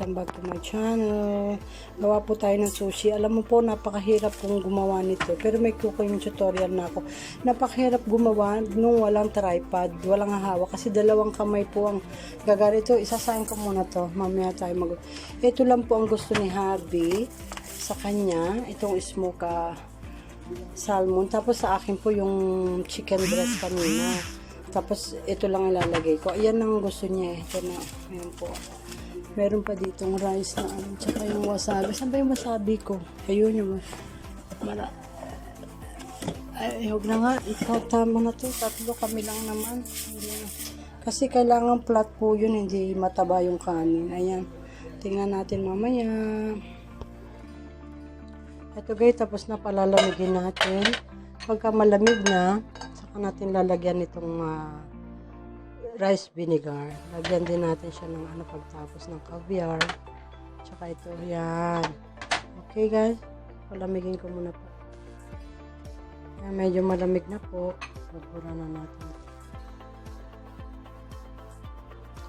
welcome back to my channel. Gawa po tayo ng sushi. Alam mo po, napakahirap pong gumawa nito. Pero may kuko yung tutorial na ako. Napakahirap gumawa nung walang tripod, walang hawak. Kasi dalawang kamay po ang gagarito. Isasahin ko muna to. Mamaya tayo Ito lang po ang gusto ni Habi sa kanya. Itong smoke salmon. Tapos sa akin po yung chicken breast kanina. Tapos, ito lang ilalagay ko. Ayan ang gusto niya. Ito na. Ayan po. Meron pa ditong rice na ano. Tsaka yung wasabi. Saan ba yung wasabi ko? Ayun yung ay, huwag na nga. Tama na to. Tatlo kami lang naman. Kasi kailangan flat po yun. Hindi mataba yung kanin. Ayan. Tingnan natin mamaya. Ito guys. Tapos na palalamigin natin. Pagka malamig na, natin lalagyan itong rice vinegar. Lagyan din natin siya ng pagtapos ng caviar. Tsaka ito, yan. Okay guys, palamigin ko muna po. Yan, medyo malamig na po. Pagpura na natin.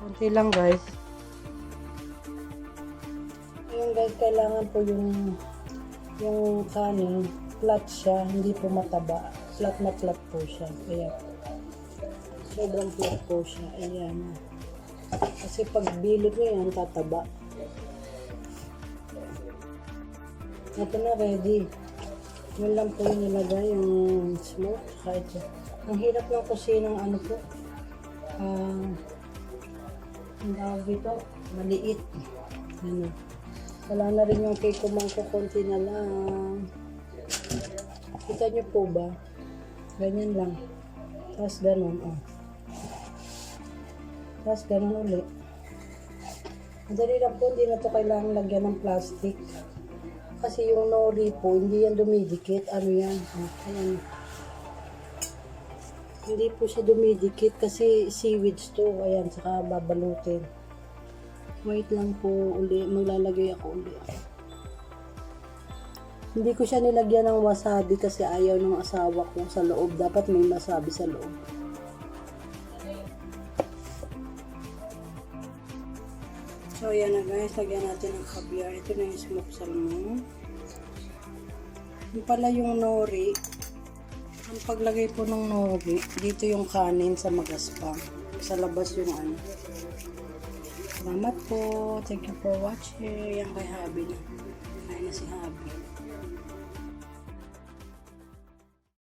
Konti lang guys. Ayun guys, kailangan po yung kanin, flat siya, hindi po mataba. Flat na flat po siya. Kaya sobrang flat po siya. Ayan. Kasi pag bilog mo yan, tataba. Ito na, ready. Yun lang po yung nilagay, yung smoke. Kahit ang hirap ng kusinang ano po. Ang tawag dito, maliit. Ano. Wala na rin yung cake kumangko, konti na lang. Kita nyo po ba? Ganyan lang. Tapos ganun, Tapos ganun ulit. Madali lang po, hindi na to kailangan lagyan ng plastic. Kasi yung nori po, hindi yan dumidikit. Ano yan? Ayan. Hindi po siya dumidikit kasi seaweeds to. Ayan, saka babalutin. Wait lang po uli. Maglalagay ako uli. Hindi ko siya nilagyan ng wasabi kasi ayaw ng asawa ko sa loob. Dapat may wasabi sa loob. So, yan na guys. Lagyan natin ng caviar. Ito na yung smoked salmon. Yung pala yung nori. Ang paglagay po ng nori, dito yung kanin sa magaspang. Sa labas yung ano. Salamat po. Thank you for watching. Yan kay Habi na. Kaya na si Habi.